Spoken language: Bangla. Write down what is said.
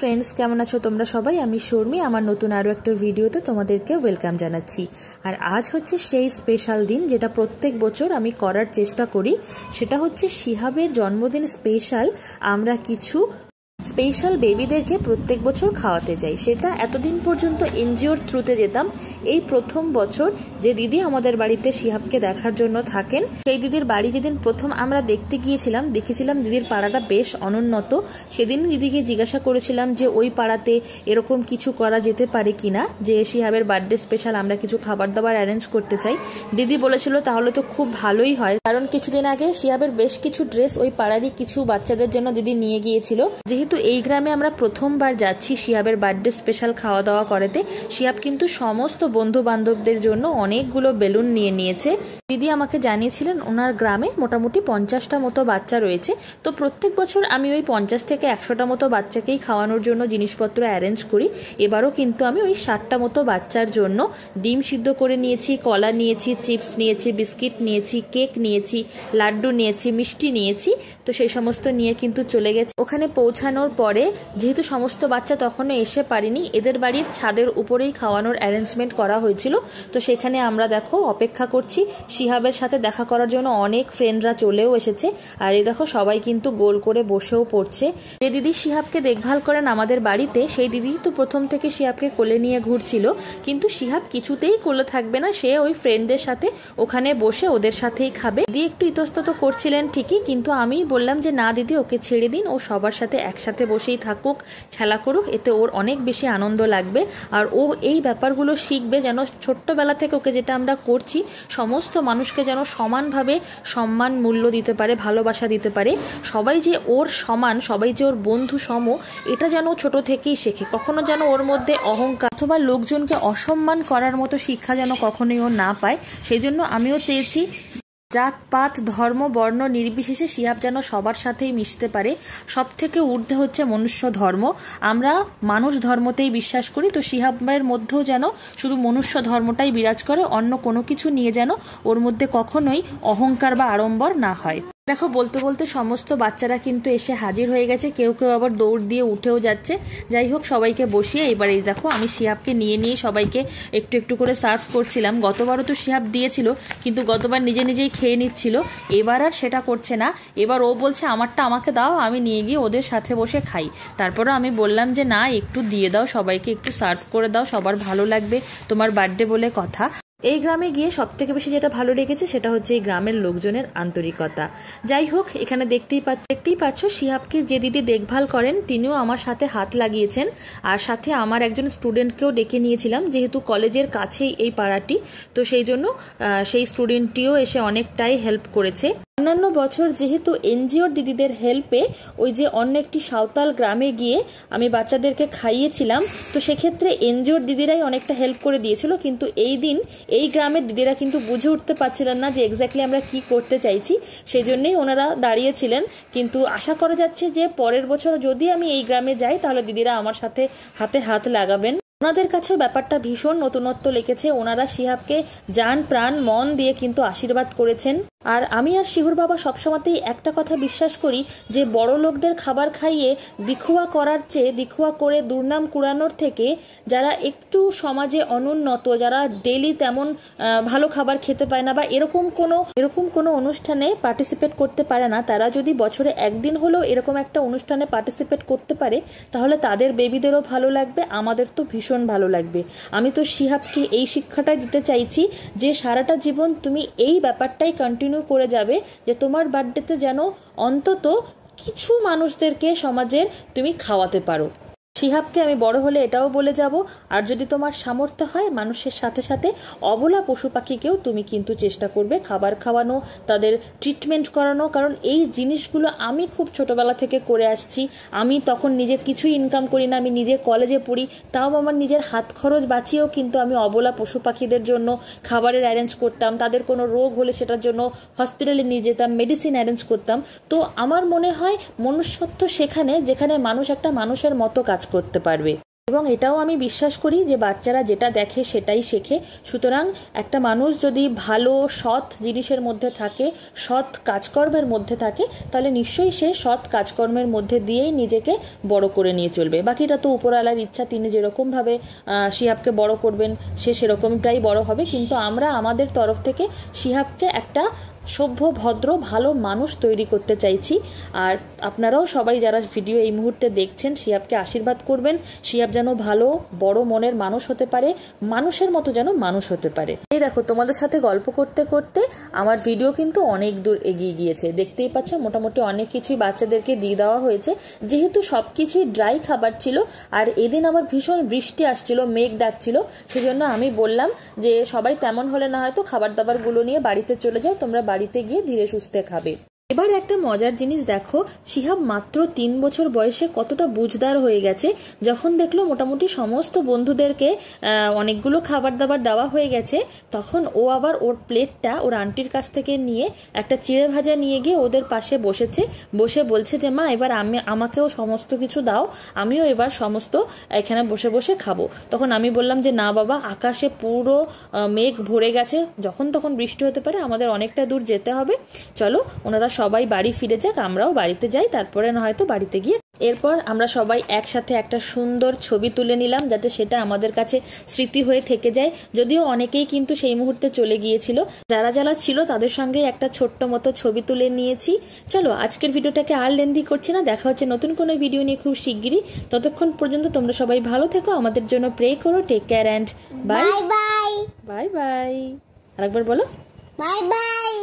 ফ্রেন্ডস, কেমন আছো তোমরা সবাই? আমি শর্মি, আমার নতুন আরও একটা ভিডিওতে তোমাদেরকে ওয়েলকাম জানাচ্ছি। আর আজ হচ্ছে সেই স্পেশাল দিন যেটা প্রত্যেক বছর আমি করার চেষ্টা করি। সেটা হচ্ছে শিহাবের জন্মদিন স্পেশাল। আমরা কিছু স্পেশাল বেবিদেরকে প্রত্যেক বছর খাওয়াতে যাই। সেটা এতদিন পর্যন্ত এনজিওর থ্রুতে যেতাম। এই প্রথম বছর যে দিদি আমাদের বাড়িতে শিহাবকে দেখার জন্য থাকেন, সেই দিদির বাড়ি যেদিন প্রথম আমরা দেখতে গিয়েছিলাম, দেখেছিলাম দিদির পাড়াটা বেশ অনুন্নত। সেদিন দিদিকে জিজ্ঞাসা করেছিলাম যে ওই পাড়াতে এরকম কিছু করা যেতে পারে কিনা, যে শিহাবের বার্থডে স্পেশাল আমরা কিছু খাবার দাবার অ্যারেঞ্জ করতে চাই। দিদি বলেছিল তাহলে তো খুব ভালোই হয়, কারণ কিছুদিন আগে শিহাবের বেশ কিছু ড্রেস ওই পাড়ারই কিছু বাচ্চাদের জন্য দিদি নিয়ে গিয়েছিল। যেহেতু এই গ্রামে আমরা প্রথমবার যাচ্ছি শিহাবের বার্থডে স্পেশাল খাওয়া দাওয়া করাতে, শিহাব কিন্তু সমস্ত বন্ধু বান্ধবদের জন্য অনেকগুলো বেলুন নিয়ে নিয়েছে। দিদি আমাকে জানিয়েছিলেন ওনার গ্রামে মোটামুটি 50টা মতো বাচ্চা রয়েছে। তো প্রত্যেক বছর আমি ওই 50 থেকে 100টা মতো বাচ্চাকেই খাওয়ানোর জন্য জিনিসপত্র অ্যারেঞ্জ করি। এবারও কিন্তু আমি ওই 60টা মতো বাচ্চার জন্য ডিম সিদ্ধ করে নিয়েছি, কলা নিয়েছি, চিপস নিয়েছি, বিস্কিট নিয়েছি, কেক নিয়েছি, লাড্ডু নিয়েছি, মিষ্টি নিয়েছি। তো সেই সমস্ত নিয়ে কিন্তু চলে গেছে। ওখানে পৌঁছানোর পরে যেহেতু সমস্ত বাচ্চা তখনও এসে পারিনি, এদের বাড়ির ছাদের উপরেই খাওয়ানোর অ্যারেঞ্জমেন্ট করা হয়েছিল। তো সেখানে আমরা দেখো অপেক্ষা করছি শিহাবের সাথে দেখা করার জন্য। অনেক ফ্রেন্ডরা চলেও এসেছে। আর এই দেখো সবাই কিন্তু গোল করে বসেও পড়ছে। যে দিদি শিহাবকে দেখভাল করেন আমাদের বাড়িতে, সেই দিদি তো প্রথম থেকে শিহাবকে কোলে নিয়ে ঘুরছিল, কিন্তু শিহাব কিছুতেই কোলে থাকবে না। সে ওই ফ্রেন্ডদের সাথে ওখানে বসে ওদের সাথেই খাবে। দিদি একটু ইতস্তত করছিলেন ঠিকই, কিন্তু আমি বললাম যে না দিদি, ওকে ছেড়ে দিন, ও সবার সাথে একসাথে বসেই থাকুক, খেলা করুক, এতে ওর অনেক বেশি আনন্দ লাগবে। আর ও এই ব্যাপারগুলো শিখবে, যেন ছোট্টবেলা থেকে ওকে যেটা আমরা করছি সমস্ত মানুষকে যেন সমানভাবে সম্মান মূল্য দিতে পারে, ভালোবাসা দিতে পারে। সবাই যে ওর সমান, সবাই যে ওর বন্ধু সম, এটা যেন ছোট থেকেই শেখে। কখনো যেন ওর মধ্যে অহংকার অথবা লোকজনকে অসম্মান করার মতো শিক্ষা যেন কখনোই ও না পায়। সেই জন্য আমিও চেয়েছি জাতপাত ধর্ম বর্ণ নির্বিশেষে শিহাব যেন সবার সাথেই মিশতে পারে। সব থেকে ঊর্ধ্বে হচ্ছে মনুষ্য ধর্ম। আমরা মানুষ ধর্মতেই বিশ্বাস করি। তো শিহাবের মধ্যেও যেন শুধু মনুষ্য ধর্মটাই বিরাজ করে, অন্য কোনো কিছু নিয়ে যেন ওর মধ্যে কখনোই অহংকার বা আড়ম্বর না হয়। দেখো বলতে বলতে সমস্ত বাচ্চারা কিন্তু এসে হাজির হয়ে গেছে। কেউ কেউ আবার দৌড় দিয়ে উঠেও যাচ্ছে। যাই হোক, সবাইকে বসিয়ে এবার এই দেখো আমি শিহাবকে নিয়ে নিয়ে সবাইকে একটু একটু করে সার্ভ করছিলাম। গতবারও তো শিহাব দিয়েছিল, কিন্তু গতবার নিজে নিজেই খেয়ে নিচ্ছিল। এবার আর সেটা করছে না। এবার ও বলছে আমারটা আমাকে দাও, আমি নিয়ে গিয়ে ওদের সাথে বসে খাই। তারপরও আমি বললাম যে না, একটু দিয়ে দাও, সবাইকে একটু সার্ভ করে দাও, সবার ভালো লাগবে, তোমার বার্থডে বলে কথা। এই গ্রামে গিয়ে সব থেকে বেশি যেটা ভালো লেগেছে সেটা হচ্ছে এই গ্রামের লোকজনের আন্তরিকতা। যাই হোক, এখানে দেখতেই পাচ্ছ শিহাবকে যে দিদি দেখভাল করেন তিনিও আমার সাথে হাত লাগিয়েছেন। আর সাথে আমার একজন স্টুডেন্টকেও ডেকে নিয়েছিলাম, যেহেতু কলেজের কাছেই এই পাড়াটি। তো সেই জন্য সেই স্টুডেন্টটিও এসে অনেকটাই হেল্প করেছে। অন্যান্য বছর যেহেতু এনজিওর দিদিদের হেল্পে ওই যে অন্য একটি সাঁওতাল গ্রামে গিয়ে আমি বাচ্চাদেরকে খাইয়েছিলাম, তো সেক্ষেত্রে এনজিওর দিদিরাই অনেকটা হেল্প করে দিয়েছিল। কিন্তু এই দিন এই গ্রামের দিদিরা কিন্তু বুঝে উঠতে পারছিলেন না যে এক্স্যাক্টলি আমরা কি করতে চাইছি, সেই জন্যই ওনারা দাঁড়িয়েছিলেন। কিন্তু আশা করা যাচ্ছে যে পরের বছর যদি আমি এই গ্রামে যাই, তাহলে দিদিরা আমার সাথে হাতে হাত লাগাবেন। ওনাদের কাছেও ব্যাপারটা ভীষণ নতুনত্ব লেগেছে। ওনারা শিহাবকে জান প্রাণ মন দিয়ে কিন্তু আশীর্বাদ করেছেন। আর আমি আর শিহুর বাবা সবসময়তেই একটা কথা বিশ্বাস করি, যে বড় লোকদের খাবার খাইয়ে দিখুয়া করার চেয়ে, দিখুয়া করে দুর্নাম কুড়ানোর থেকে, যারা একটু সমাজে অনুন্নত, যারা ডেলি তেমন ভালো খাবার খেতে পায় না বা এরকম কোনো অনুষ্ঠানে পার্টিসিপেট করতে পারে না, তারা যদি বছরে একদিন হলেও এরকম একটা অনুষ্ঠানে পার্টিসিপেট করতে পারে, তাহলে তাদের বেবিদেরও ভালো লাগবে, আমাদের তো ভীষণ ভালো লাগবে। আমি তো শিহাবকে এই শিক্ষাটাই দিতে চাইছি যে সারাটা জীবন তুমি এই ব্যাপারটাই কন্টিনিউ করে যাবে, যে তোমার বার্থডেতে যেন অন্তত কিছু মানুষদেরকে সমাজের তুমি খাওয়াতে পারো। শিহাবকে আমি বড় হলে এটাও বলে যাব, আর যদি তোমার সামর্থ্য হয় মানুষের সাথে সাথে অবলা পশু পাখিকেও তুমি কিন্তু চেষ্টা করবে খাবার খাওয়ানো, তাদের ট্রিটমেন্ট করানো। কারণ এই জিনিসগুলো আমি খুব ছোটবেলা থেকে করে আসছি। আমি তখন নিজে কিছুই ইনকাম করি না, আমি নিজে কলেজে পড়ি, তাও আমার নিজের হাত খরচ বাঁচিয়েও কিন্তু আমি অবলা পশু পাখিদের জন্য খাবারের অ্যারেঞ্জ করতাম। তাদের কোনো রোগ হলে সেটার জন্য হসপিটালে নিয়ে যেতাম, মেডিসিন অ্যারেঞ্জ করতাম। তো আমার মনে হয় মনুষ্যত্ব সেখানে, যেখানে মানুষ একটা মানুষের মতো কাজ করতে পারবে। এবং এটাও আমি বিশ্বাস করি যে বাচ্চারা যেটা দেখে সেটাই শেখে। সুতরাং একটা মানুষ যদি ভালো সৎ জিনিসের মধ্যে থাকে, সৎ কাজকর্মের মধ্যে থাকে, তাহলে নিশ্চয়ই সে সৎ কাজকর্মের মধ্যে দিয়েই নিজেকে বড় করে নিয়ে চলবে। বাকিটা তো উপরওয়ালার ইচ্ছা, তিনি যেরকমভাবে শিহাবকে বড় করবেন সে সেরকমটাই বড় হবে। কিন্তু আমরা আমাদের তরফ থেকে শিহাবকে একটা সভ্য ভদ্র ভালো মানুষ তৈরি করতে চাইছি। আর আপনারাও সবাই যারা ভিডিও এই মুহূর্তে দেখছেন শিহাবকে আশীর্বাদ করবেন, শিহাব যেন ভালো বড় মনের মানুষ হতে পারে, মানুষের মতো যেন মানুষ হতে পারে। এই দেখো তোমাদের সাথে গল্প করতে করতে আমার ভিডিও কিন্তু অনেক দূর এগিয়ে গিয়েছে, দেখতেই পাচ্ছ। মোটামুটি অনেক কিছুই বাচ্চাদেরকে দিয়ে দেওয়া হয়েছে, যেহেতু সব কিছুই ড্রাই খাবার ছিল। আর এদিন আবার ভীষণ বৃষ্টি আসছিল, মেঘ ডাকছিল, সেজন্য আমি বললাম যে সবাই তেমন হলে না হয়তো খাবার দাবারগুলো নিয়ে বাড়িতে চলে যাও, তোমরা বাড়িতে গিয়ে ধীরে সুস্থে খাবে। এবার একটা মজার জিনিস দেখো, শিহাব মাত্র 3 বছর বয়সে কতটা বুঝদার হয়ে গেছে। যখন দেখলো মোটামুটি সমস্ত বন্ধুদেরকে অনেকগুলো খাবার দাবার দেওয়া হয়ে গেছে, তখন ও আবার ওর প্লেটটা ওর আন্টির কাছ থেকে নিয়ে একটা চিড়ে ভাজা নিয়ে গিয়ে ওদের পাশে বসেছে, বসে বলছে যে মা এবার আমাকেও সমস্ত কিছু দাও, আমিও এবার সমস্ত এখানে বসে বসে খাবো। তখন আমি বললাম যে না বাবা, আকাশে পুরো মেঘ ভরে গেছে, যখন তখন বৃষ্টি হতে পারে, আমাদের অনেকটা দূর যেতে হবে, চলো ওনারা সবাই বাড়ি ফিরে যাক, আমরাও বাড়িতে যাই, তারপরে না হয়তো বাড়িতে গিয়ে। এরপর আমরা সবাই একসাথে একটা সুন্দর ছবি তুলে নিলাম, যাতে সেটা আমাদের কাছে স্মৃতি হয়ে থেকে যায়। যদিও অনেকেই কিন্তু সেই মুহূর্তে চলে গিয়েছিল, যারা যারা ছিল তাদের সঙ্গে একটা ছোট্ট মতো ছবি তুলে নিয়েছি। চলো আজকের ভিডিওটাকে আর লেন্দি করছি না, দেখা হচ্ছে নতুন কোনো ভিডিও নিয়ে খুব শিগগিরই। ততক্ষণ পর্যন্ত তোমরা সবাই ভালো থেকো, আমাদের জন্য প্রে করো। Take care and bye bye bye bye. আরেকবার বলো বাই বাই।